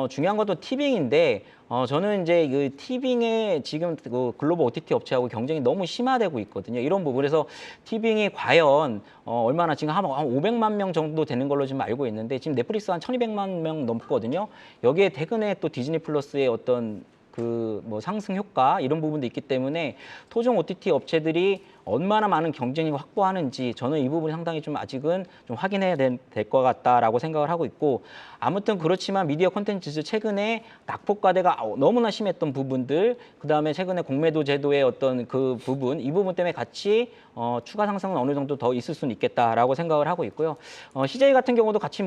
Speaker 2: 중요한 것도 티빙인데 저는 이제 그 티빙의 지금 그 글로벌 OTT 업체하고 경쟁이 너무 심화되고 있거든요. 이런 부분에서 티빙이 과연 얼마나 지금 한 500만 명 정도 되는 걸로 지금 알고 있는데 지금 넷플릭스 한 1200만 명 넘거든요. 여기에 최근에 또 디즈니 플러스의 어떤 그 뭐 상승 효과 이런 부분도 있기 때문에 토종 OTT 업체들이 얼마나 많은 경쟁력을 확보하는지 저는 이 부분이 상당히 좀 아직은 좀 확인해야 될 것 같다라고 생각을 하고 있고 아무튼 그렇지만 미디어 콘텐츠 최근에 낙폭과대가 너무나 심했던 부분들 그다음에 최근에 공매도 제도의 어떤 그 부분 이 부분 때문에 같이 추가 상승은 어느 정도 더 있을 수는 있겠다라고 생각을 하고 있고요. CJ 같은 경우도 같이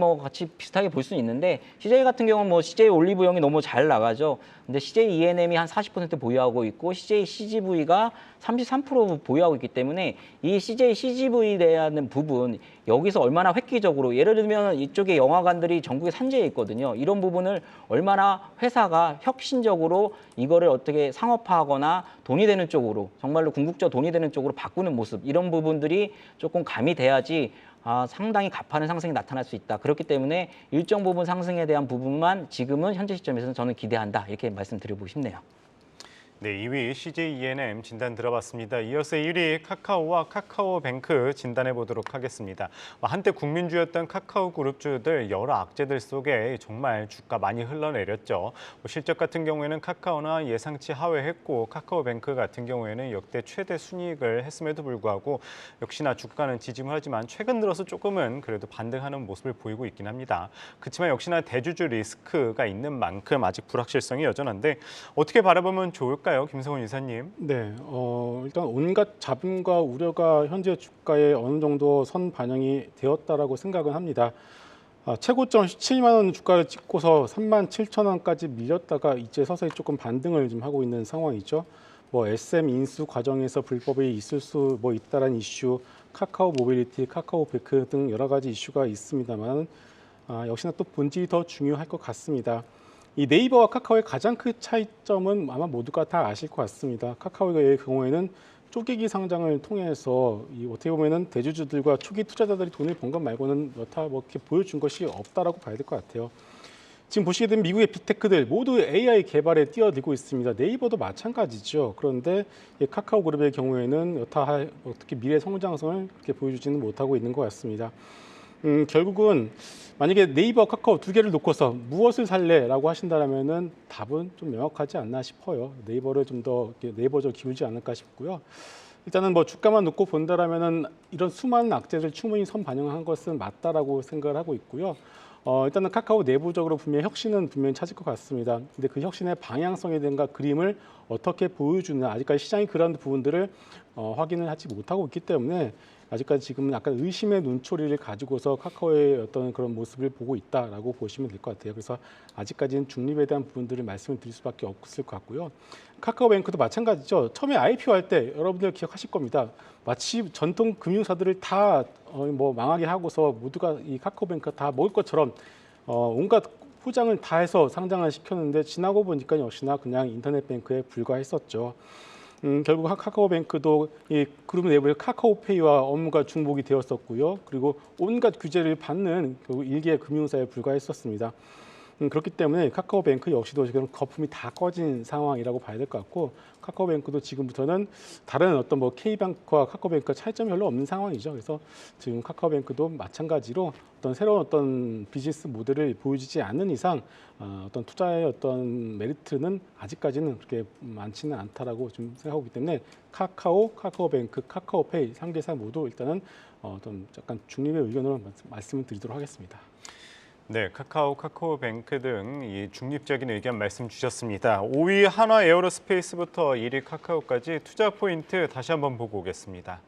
Speaker 2: 비슷하게 볼 수는 있는데 CJ 같은 경우는 뭐 CJ 올리브영이 너무 잘 나가죠. 근데 CJ ENM이 한 40% 보유하고 있고 CJ CGV가 33% 보유하고 있기 때문에 이 CJ CGV에 대한 부분 여기서 얼마나 획기적으로 예를 들면 이쪽에 영화관들이 전국에 산재해 있거든요. 이런 부분을 얼마나 회사가 혁신적으로 이거를 어떻게 상업화하거나 돈이 되는 쪽으로 정말로 궁극적 돈이 되는 쪽으로 바꾸는 모습 이런 부분들이 조금 가미돼야지 상당히 가파른 상승이 나타날 수 있다. 그렇기 때문에 일정 부분 상승에 대한 부분만 지금은 현재 시점에서는 저는 기대한다. 이렇게 말씀드리고 싶네요.
Speaker 3: 네, 2위 CJ ENM 진단 들어봤습니다. 이어서 1위 카카오와 카카오뱅크 진단해 보도록 하겠습니다. 한때 국민주였던 카카오그룹주들 여러 악재들 속에 정말 주가 많이 흘러내렸죠. 실적 같은 경우에는 카카오나 예상치 하회했고 카카오뱅크 같은 경우에는 역대 최대 순이익을 했음에도 불구하고 역시나 주가는 지짐을 하지만 최근 들어서 조금은 그래도 반등하는 모습을 보이고 있긴 합니다. 그렇지만 역시나 대주주 리스크가 있는 만큼 아직 불확실성이 여전한데 어떻게 바라보면 좋을까요? 김성훈 이사님.
Speaker 4: 네, 일단 온갖 잡음과 우려가 현재 주가에 어느 정도 선 반영이 되었다라고 생각은 합니다. 최고점 17만 원 주가를 찍고서 3만 7천 원까지 밀렸다가 이제 서서히 조금 반등을 좀 하고 있는 상황이죠. 뭐 SM 인수 과정에서 불법이 있을 수 있다라는 이슈, 카카오 모빌리티, 카카오뱅크 등 여러 가지 이슈가 있습니다만 역시나 또 본질이 더 중요할 것 같습니다. 이 네이버와 카카오의 가장 큰 차이점은 아마 모두가 다 아실 것 같습니다. 카카오의 경우에는 쪼개기 상장을 통해서 어떻게 보면은 대주주들과 초기 투자자들이 돈을 번 것 말고는 여타 이렇게 보여준 것이 없다라고 봐야 될 것 같아요. 지금 보시게 되면 미국의 빅테크들 모두 AI 개발에 뛰어들고 있습니다. 네이버도 마찬가지죠. 그런데 카카오 그룹의 경우에는 여타 어떻게 미래 성장성을 그렇게 보여주지는 못하고 있는 것 같습니다. 결국은 만약에 네이버, 카카오 두 개를 놓고서 무엇을 살래라고 하신다면은 답은 좀 명확하지 않나 싶어요. 네이버를 좀 더 네이버적으로 기울지 않을까 싶고요. 일단은 뭐 주가만 놓고 본다라면은 이런 수많은 악재를 충분히 선 반영한 것은 맞다라고 생각을 하고 있고요. 일단은 카카오 내부적으로 혁신은 분명히 찾을 것 같습니다. 근데 그 혁신의 방향성에 대한 그림을 어떻게 보여주느냐, 아직까지 시장이 그런 부분들을 확인을 하지 못하고 있기 때문에 아직까지 지금은 약간 의심의 눈초리를 가지고서 카카오의 어떤 그런 모습을 보고 있다라고 보시면 될 것 같아요. 그래서 아직까지는 중립에 대한 부분들을 말씀을 드릴 수밖에 없을 것 같고요. 카카오뱅크도 마찬가지죠. 처음에 IPO 할 때 여러분들 기억하실 겁니다. 마치 전통 금융사들을 다 망하게 하고서 모두가 이 카카오뱅크가 다 먹을 것처럼 온갖 포장을 다 해서 상장을 시켰는데 지나고 보니까 역시나 그냥 인터넷 뱅크에 불과했었죠. 결국 카카오뱅크도 이 그룹 내부의 카카오페이와 업무가 중복이 되었었고요. 그리고 온갖 규제를 받는 결국 일개 금융사에 불과했었습니다. 그렇기 때문에 카카오뱅크 역시도 지금 거품이 다 꺼진 상황이라고 봐야 될 것 같고, 카카오뱅크도 지금부터는 다른 어떤 뭐 K뱅크와 카카오뱅크가 차이점이 별로 없는 상황이죠. 그래서 지금 카카오뱅크도 마찬가지로 어떤 새로운 어떤 비즈니스 모델을 보여주지 않는 이상 어떤 투자의 어떤 메리트는 아직까지는 그렇게 많지는 않다라고 좀 생각하기 때문에 카카오뱅크, 카카오페이 3개사 모두 일단은 좀 약간 중립의 의견으로 말씀을 드리도록 하겠습니다.
Speaker 3: 네, 카카오뱅크 등 이 중립적인 의견 말씀 주셨습니다. 5위 한화 에어로스페이스부터 1위 카카오까지 투자 포인트 다시 한번 보고 오겠습니다.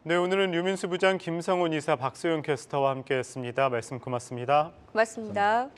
Speaker 3: 네, 오늘은 류민수 부장, 김성훈 이사, 박소영 캐스터와 함께했습니다. 말씀 고맙습니다.
Speaker 1: 고맙습니다.